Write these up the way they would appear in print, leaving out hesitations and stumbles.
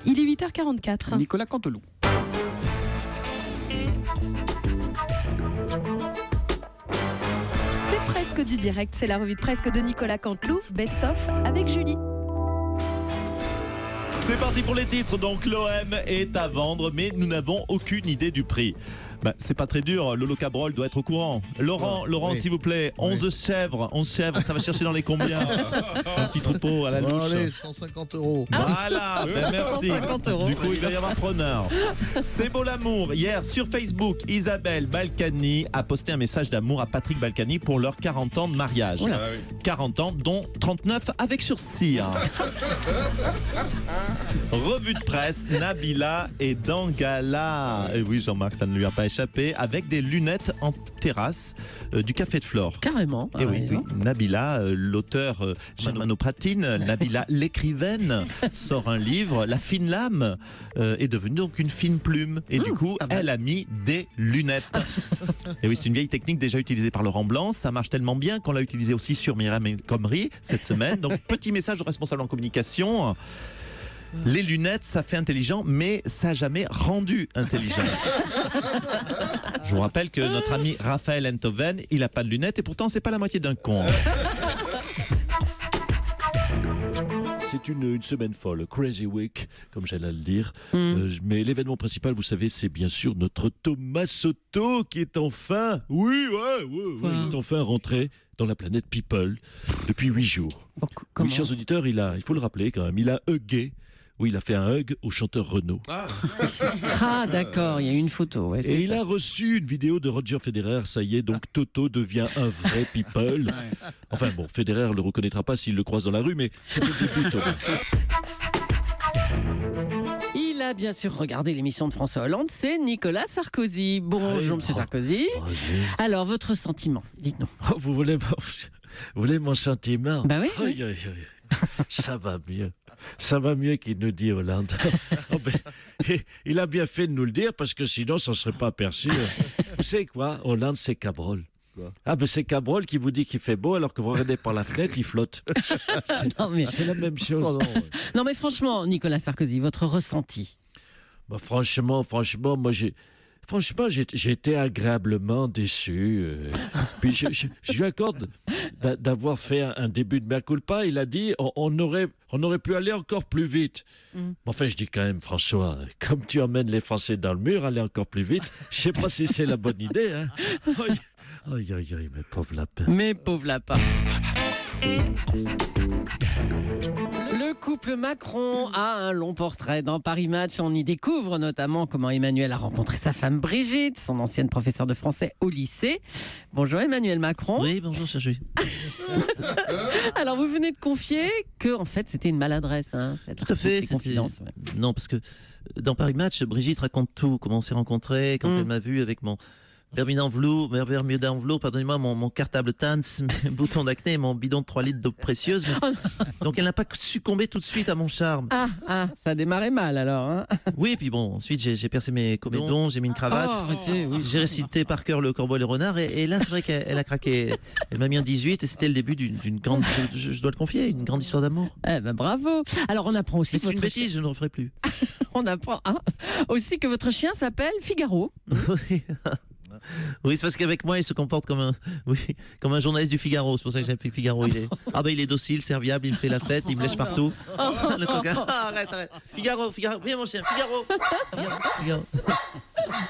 Il est 8h44. Nicolas Canteloup. C'est presque du direct, c'est la revue de presque de Nicolas Canteloup, Best of avec Julie. C'est parti pour les titres. Donc l'OM est à vendre, mais nous n'avons aucune idée du prix. C'est pas très dur, Lolo Cabrol doit être au courant. Laurent, oui. s'il vous plaît, 11 chèvres, ça va chercher dans les combien? Un petit troupeau à la louche. Allez, 150 €. Voilà, merci. 150 €. Du coup, il va y avoir preneur. C'est beau l'amour. Hier, sur Facebook, Isabelle Balkany a posté un message d'amour à Patrick Balkany pour leurs 40 ans de mariage. 40 ans, dont 39 avec sursis. Revue de presse, Nabila et Dangala. Et oui, Jean-Marc, ça ne lui a pas échappé, avec des lunettes en terrasse du Café de Flore. Carrément. Et oui, Nabila, l'auteur Mano Pratine, Nabila l'écrivaine, sort un livre. La fine lame est devenue donc une fine plume. Et du coup, elle a mis des lunettes. Et oui, c'est une vieille technique déjà utilisée par Laurent Blanc. Ça marche tellement bien qu'on l'a utilisé aussi sur Myriam El Khomri cette semaine. Donc, petit message au responsable en communication. Les lunettes, ça fait intelligent, mais ça n'a jamais rendu intelligent. Je vous rappelle que notre ami Raphaël Enthoven, il n'a pas de lunettes et pourtant, c'est pas la moitié d'un con. C'est une semaine folle, Crazy Week, comme j'allais le dire. Mais l'événement principal, vous savez, c'est bien sûr notre Thomas Soto qui est enfin, il est enfin rentré dans la planète People depuis 8 jours. Oui, chers auditeurs, il faut le rappeler quand même, il a hugué. Oui, il a fait un hug au chanteur Renaud. Ah, d'accord, il y a une photo. Ouais, et il a reçu une vidéo de Roger Federer. Ça y est, donc Toto devient un vrai people. Enfin bon, Federer ne le reconnaîtra pas s'il le croise dans la rue, mais c'est le début, Thomas. Il a bien sûr regardé l'émission de François Hollande, c'est Nicolas Sarkozy. Bonjour, monsieur Sarkozy. Alors, votre sentiment, dites-nous. Vous voulez mon sentiment? Bah oui. Aïe, aïe, aïe. Ça va mieux. Ça va mieux qu'il nous dit Hollande. Il a bien fait de nous le dire parce que sinon ça ne serait pas aperçu. Vous savez quoi? Hollande, c'est Cabrol. C'est Cabrol qui vous dit qu'il fait beau alors que vous regardez par la fenêtre, il flotte. C'est la même chose. Non mais franchement, Nicolas Sarkozy, votre ressenti? Franchement, moi j'ai été agréablement déçu. Puis je lui accorde d'avoir fait un début de mea culpa. Il a dit on aurait pu aller encore plus vite. Enfin, je dis quand même, François, comme tu emmènes les Français dans le mur, aller encore plus vite, je sais pas si c'est la bonne idée. Hein. Aïe, aïe, aïe, mes pauvres lapins. Mes pauvres lapins. Le couple Macron a un long portrait dans Paris Match. On y découvre notamment comment Emmanuel a rencontré sa femme Brigitte, son ancienne professeure de français au lycée. Bonjour Emmanuel Macron. Oui, bonjour Serge. Alors vous venez de confier que en fait c'était une maladresse. Tout à fait. Non, parce que dans Paris Match, Brigitte raconte tout, comment on s'est rencontrés, quand elle m'a vu avec mon Bermuda enveloppe, pardonnez-moi, mon cartable Tanz, mes boutons d'acné, mon bidon de 3 litres d'eau précieuse. Donc elle n'a pas succombé tout de suite à mon charme. Ah, ça a démarré mal alors. Hein. Oui, puis bon, ensuite j'ai percé mes comédons, j'ai mis une cravate. J'ai récité par cœur le Corbeau et le Renard et là c'est vrai qu'elle a craqué. Elle m'a mis un 18 et c'était le début d'une grande, je dois le confier, une grande histoire d'amour. Bravo. Alors on apprend aussi c'est une bêtise, je ne le referai plus. On apprend aussi que votre chien s'appelle Figaro. Oui, c'est parce qu'avec moi, il se comporte comme un journaliste du Figaro. C'est pour ça que j'appelle Figaro. Il est docile, serviable, il me fait la fête, il me lèche partout. Le coquin. Arrête. Figaro, viens mon chien, Figaro.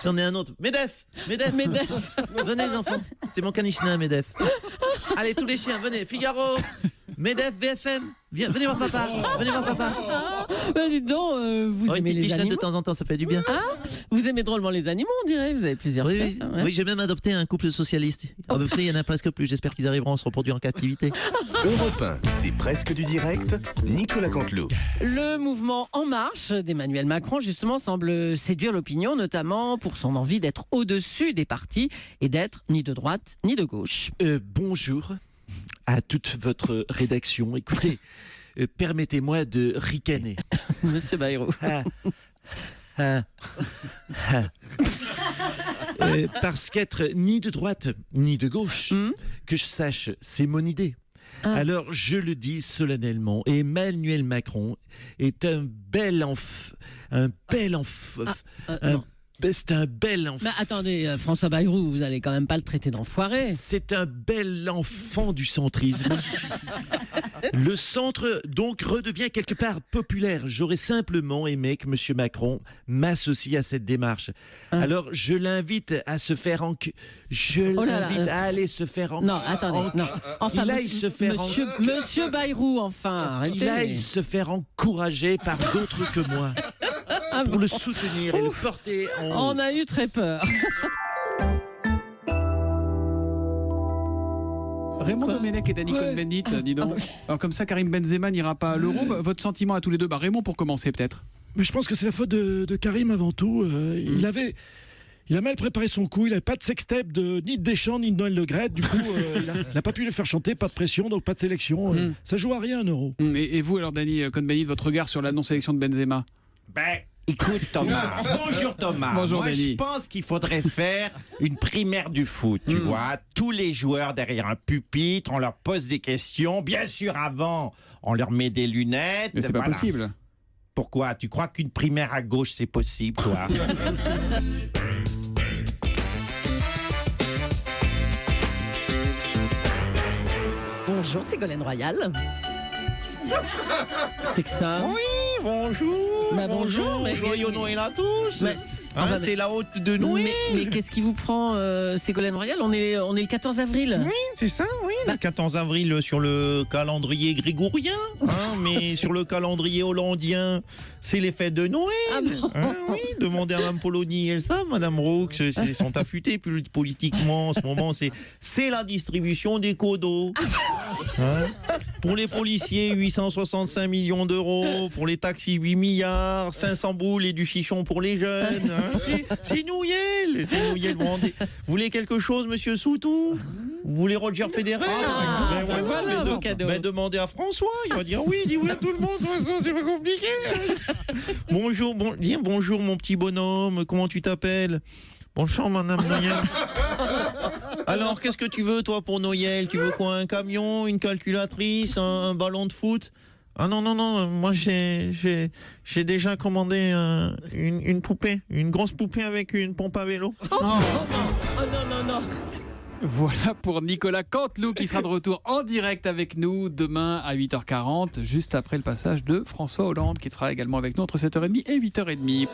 J'en ai un autre. Medef. Venez les enfants. C'est mon canichina, Medef. Allez, tous les chiens, venez. Figaro. Medef, BFM. Venez voir papa. Dites donc, vous aimez les animaux de temps en temps, ça fait du bien. Vous aimez drôlement les animaux, on dirait. Vous avez plusieurs chiens. Oui, j'ai même adopté un couple socialiste. Vous savez, il y en a presque plus. J'espère qu'ils arriveront à se reproduire en captivité. Europe 1, c'est presque du direct. Nicolas Canteloup. Le mouvement En Marche d'Emmanuel Macron, justement, semble séduire l'opinion, notamment pour son envie d'être au-dessus des partis et d'être ni de droite ni de gauche. Bonjour à toute votre rédaction. Écoutez, permettez-moi de ricaner. Monsieur Bayrou. Parce qu'être ni de droite ni de gauche, que je sache, c'est mon idée. Alors, je le dis solennellement, Emmanuel Macron est un bel enfant. C'est un bel enfant. Mais attendez, François Bayrou, vous allez quand même pas le traiter d'enfoiré. C'est un bel enfant du centrisme. Le centre, donc, redevient quelque part populaire. J'aurais simplement aimé que M. Macron m'associe à cette démarche. Alors, je l'invite à se faire à aller se faire Non, attendez, non. Enfin, il aille se faire Monsieur Bayrou, enfin, il aille arrêtez. se faire encourager par d'autres que moi. Pour le soutenir et le porter en haut. On a eu très peur. Raymond Domenech et Dany Cohn-Bendit, dis donc. Alors comme ça, Karim Benzema n'ira pas à l'Euro. Votre sentiment à tous les deux, Raymond pour commencer peut-être. Mais je pense que c'est la faute de Karim avant tout. Il a mal préparé son coup. Il n'avait pas de sextape ni de Deschamps ni de Noël Le Graët. Du coup, il n'a pas pu le faire chanter. Pas de pression, donc pas de sélection. Ça joue à rien, un Euro. Et vous alors, Dany Cohn-Bendit, votre regard sur la non-sélection de Benzema? Écoute Thomas, bonjour Thomas. Bonjour, Moi Dany. je pense qu'il faudrait faire une primaire du foot, tu vois. Tous les joueurs derrière un pupitre, on leur pose des questions. Bien sûr avant, on leur met des lunettes. Mais c'est pas possible. Pourquoi? Tu crois qu'une primaire à gauche c'est possible, toi? Bonjour, c'est Ségolène Royal. C'est que ça. Oui, bonjour. Bah, bonjour, mais- Joyeux Noël à tous. Mais- Hein, enfin, c'est la haute de Noël. Mais qu'est-ce qui vous prend, Ségolène Royal? On est le 14 avril. Oui, c'est ça, oui. Le 14 avril sur le calendrier grégorien, mais sur le calendrier hollandien, c'est les fêtes de Noël. Ah bon Oui, demandez à Mme Polony, elles savent, Mme Roux, ils sont affûtés politiquement en ce moment. C'est la distribution des cadeaux. Pour les policiers, 865 millions d'euros. Pour les taxis, 8 milliards. 500 boules et du chichon pour les jeunes. C'est Noël. C'est Noël. Vous voulez quelque chose, monsieur Soutou? Vous voulez Roger Federer? voilà vos cadeaux. Demandez à François. Il va dire oui, dis oui à tout le monde. De toute façon, c'est pas compliqué. Bonjour, mon petit bonhomme. Comment tu t'appelles? Bonjour, madame Noël. Alors, qu'est-ce que tu veux, toi, pour Noël? Tu veux quoi? Un camion, une calculatrice, un ballon de foot? Ah non, moi j'ai déjà commandé une poupée, une grosse poupée avec une pompe à vélo. Oh non. Voilà pour Nicolas Canteloup qui sera de retour en direct avec nous demain à 8h40, juste après le passage de François Hollande qui sera également avec nous entre 7h30 et 8h30.